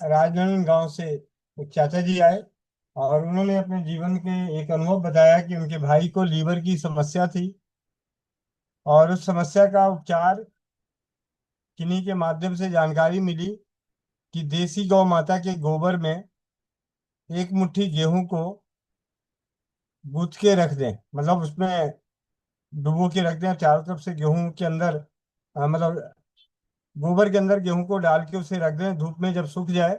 राजनांदगांव गांव से एक चाचा जी आए और उन्होंने अपने जीवन के एक अनुभव बताया कि उनके भाई को लीवर की समस्या थी और उस समस्या का उपचार किन्हीं के माध्यम से जानकारी मिली कि देसी गौ माता के गोबर में एक मुट्ठी गेहूं को गूंथ के रख दें, मतलब उसमें डुबो के रख दें चारों तरफ से गेहूं के अंदर, मतलब गोबर के अंदर गेहूं को डाल के उसे रख दें धूप में। जब सूख जाए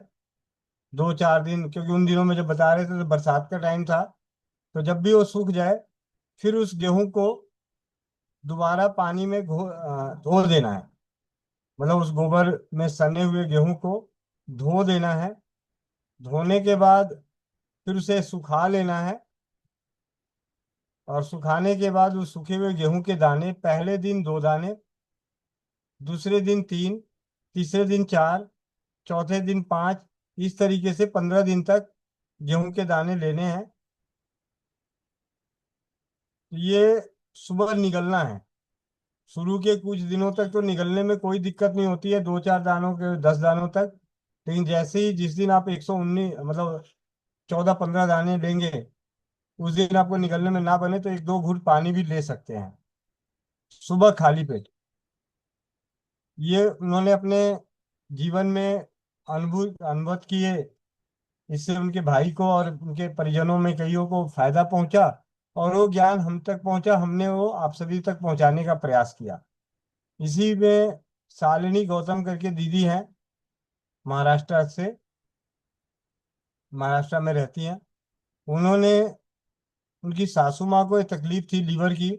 2-4 दिन, क्योंकि उन दिनों में जब बता रहे थे तो बरसात का टाइम था, तो जब भी वो सूख जाए फिर उस गेहूं को दोबारा पानी में धो देना है। मतलब उस गोबर में सने हुए गेहूं को धो देना है। धोने के बाद फिर उसे सुखा लेना है और सुखाने के बाद उस सूखे हुए गेहूं के दाने पहले दिन 2 दाने, दूसरे दिन 3, तीसरे दिन 4, चौथे दिन 5, इस तरीके से 15 दिन तक गेहूं के दाने लेने हैं। ये सुबह निगलना है। शुरू के कुछ दिनों तक तो निगलने में कोई दिक्कत नहीं होती है, 2-4 दानों के 10 दानों तक। लेकिन जैसे ही जिस दिन आप 119 मतलब 14-15 दाने लेंगे, उस दिन आपको निगलने में ना बने तो 1-2 घूंट पानी भी ले सकते हैं सुबह खाली पेट। ये उन्होंने अपने जीवन में अनुभव अनुभव किए। इससे उनके भाई को और उनके परिजनों में कईयों को फायदा पहुंचा और वो ज्ञान हम तक पहुंचा, हमने वो आप सभी तक पहुंचाने का प्रयास किया। इसी में शालिनी गौतम करके दीदी हैं, महाराष्ट्र से, महाराष्ट्र में रहती हैं। उन्होंने, उनकी सासू माँ को एक तकलीफ थी लीवर की,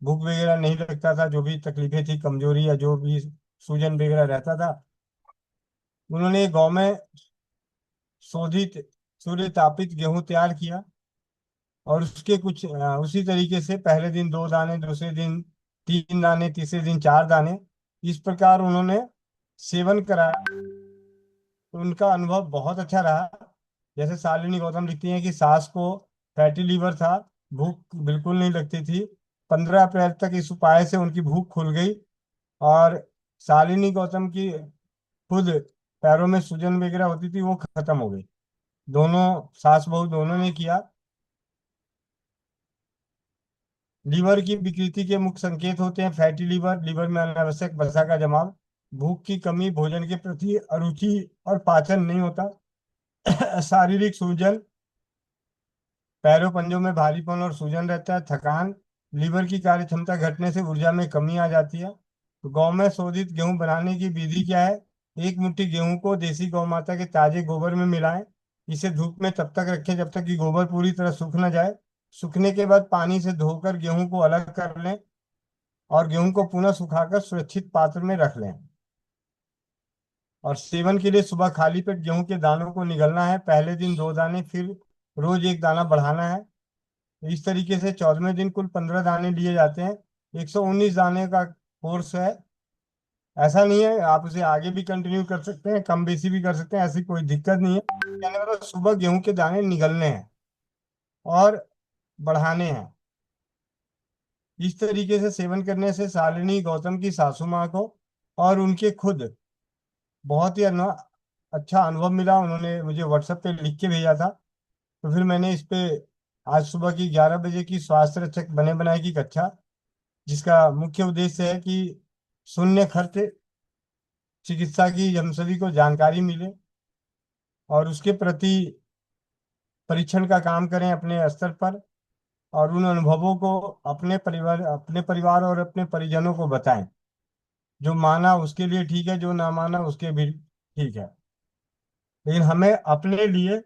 भूख वगैरह नहीं लगता था, जो भी तकलीफें थी, कमजोरी या जो भी सूजन वगैरह रहता था, उन्होंने गाँव में शोधित सूर्य तापित गेहूं तैयार किया और उसके कुछ उसी तरीके से पहले दिन 2 दाने, दूसरे दिन 3 दाने, तीसरे दिन 4 दाने, इस प्रकार उन्होंने सेवन कराया। तो उनका अनुभव बहुत अच्छा रहा। जैसे शालिनी गौतम लिखती हैं कि सास को फैटी लीवर था, भूख बिल्कुल नहीं लगती थी। 15 अप्रैल तक इस उपाय से उनकी भूख खुल गई और शालिनी गौतम की खुद पैरों में सूजन वगैरह होती थी, वो खत्म हो गई। दोनों सास बहू दोनों ने किया। लीवर की विकृति के मुख्य संकेत होते हैं फैटी लीवर, लीवर में अनावश्यक वसा का जमाव, भूख की कमी, भोजन के प्रति अरुचि और पाचन नहीं होता, शारीरिक सूजन, पैरों पंजों में भारीपन और सूजन रहता है, थकान, लीवर की कार्य क्षमता घटने से ऊर्जा में कमी आ जाती है। तो गौ में शोधित गेहूं बनाने की विधि क्या है? एक मुट्ठी गेहूं को देसी गौ माता के ताजे गोबर में मिलाएं। इसे धूप में तब तक रखें जब तक कि गोबर पूरी तरह सूख न जाए। सूखने के बाद पानी से धोकर गेहूं को अलग कर लें और गेहूं को पुनः सुखाकर सुरक्षित पात्र में रख लें। और सेवन के लिए सुबह खाली पेट गेहूं के दानों को निगलना है, पहले दिन 2 दाने, फिर रोज एक दाना बढ़ाना है। इस तरीके से 14वें दिन कुल 15 दाने लिए जाते हैं। 119 दाने का कोर्स है। ऐसा नहीं है, आप उसे आगे भी कंटिन्यू कर सकते हैं, कम बेसी भी कर सकते हैं, ऐसी कोई दिक्कत नहीं है। कहने मतलब सुबह गेहूं के दाने निगलने हैं और बढ़ाने हैं। इस तरीके से सेवन करने से शालिनी गौतम की सासू माँ को और उनके खुद बहुत ही अच्छा अनुभव मिला। उन्होंने मुझे व्हाट्सएप पे लिख के भेजा था। तो फिर मैंने इस पे आज सुबह की 11 बजे की स्वास्थ्य रक्षक बने बनाए की कक्षा, जिसका मुख्य उद्देश्य है कि शून्य खर्च चिकित्सा की हम सभी को जानकारी मिले और उसके प्रति परीक्षण का काम करें अपने स्तर पर और उन अनुभवों को अपने परिवार और अपने परिजनों को बताएं। जो माना उसके लिए ठीक है, जो ना माना उसके भी ठीक है। लेकिन हमें अपने लिए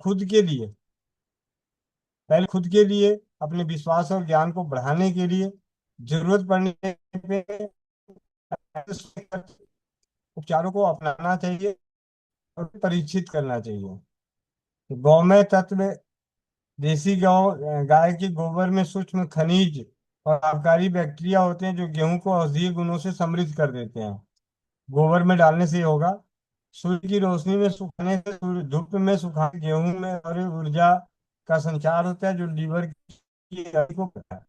खुद के लिए, पहले खुद के लिए, अपने विश्वास और ज्ञान को बढ़ाने के लिए जरूरत पड़ने पे उपचारों को अपनाना चाहिए और परीक्षित करना चाहिए। तो गौमय तत्व, देसी गाय के गोबर में सूक्ष्म खनिज और लाभकारी बैक्टीरिया होते हैं जो गेहूं को औषधीय गुणों से समृद्ध कर देते हैं। गोबर में डालने से होगा। सूर्य की रोशनी में सुखाने से, धूप में सुखाने गेहूं में और ऊर्जा का संचार होता है जो लीवर की गति को करता है।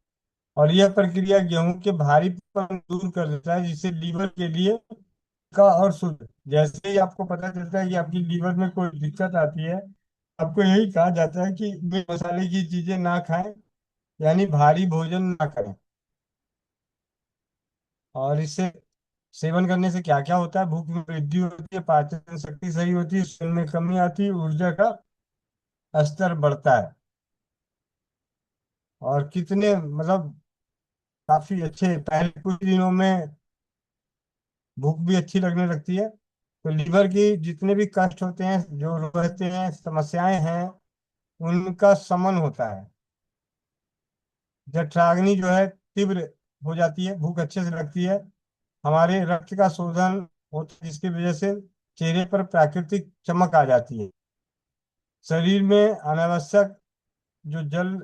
और यह प्रक्रिया गेहूं के भारीपन दूर कर देता है जिससे लीवर के लिए का और शुद्ध। जैसे ही आपको पता चलता है कि आपकी लीवर में कोई दिक्कत आती है, आपको यही कहा जाता है कि मिर्च मसाले की चीजें ना खाएं, यानी भारी भोजन ना करें। और इससे सेवन करने से क्या क्या होता है? भूख में वृद्धि होती है, पाचन शक्ति सही होती है, खून में कमी आती है, ऊर्जा का स्तर बढ़ता है। और कितने मतलब काफी अच्छे, पहले कुछ दिनों में भूख भी अच्छी लगने लगती है। तो लीवर की जितने भी कष्ट होते हैं, जो रहते हैं, समस्याएं हैं, उनका शमन होता है। जठराग्नि जो है तीव्र हो जाती है, भूख अच्छे से लगती है। हमारे रक्त का शोधन होता है, जिसकी वजह से चेहरे पर प्राकृतिक चमक आ जाती है। शरीर में अनावश्यक जो जल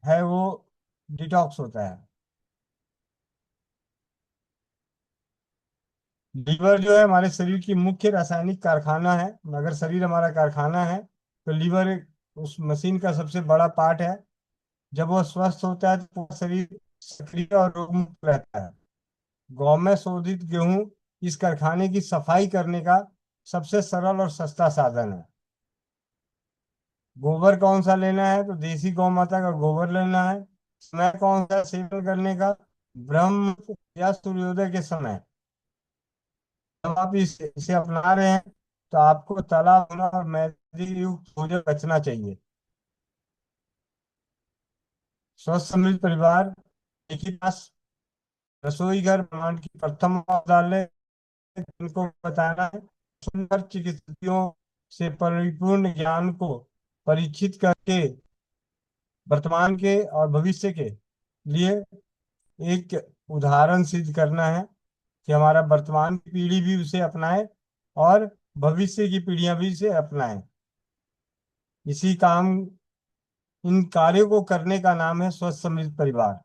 है वो डिटॉक्स होता है। लीवर जो है हमारे शरीर की मुख्य रासायनिक कारखाना है। अगर शरीर हमारा कारखाना है तो लीवर उस मशीन का सबसे बड़ा पार्ट है। जब वो स्वस्थ होता है तो पूरा शरीर सक्रिय और रोगमुक्त रहता है। गौ में शोधित गेहूं इस कारखाने की सफाई करने का सबसे सरल और सस्ता साधन है। गोबर कौन सा लेना है? तो देसी गौ माता का गोबर लेना है। समय कौन सा सेवन करने का? ब्रह्म या सूर्योदय के समय। जब आप इसे अपना रहे हैं तो आपको तला भुना और मैदा युक्त भोजन बचना चाहिए। स्वस्थ समृद्ध परिवार एक ही पास रसोई घर ब्रह्मांड की प्रथम अदालत है, उनको बताना है। सुंदर चिकित्सकों से परिपूर्ण ज्ञान को परीक्षित करके वर्तमान के और भविष्य के लिए एक उदाहरण सिद्ध करना है कि हमारा वर्तमान की पीढ़ी भी उसे अपनाए और भविष्य की पीढ़ियां भी इसे अपनाएं। इसी काम इन कार्यों को करने का नाम है स्वस्थ समृद्ध परिवार।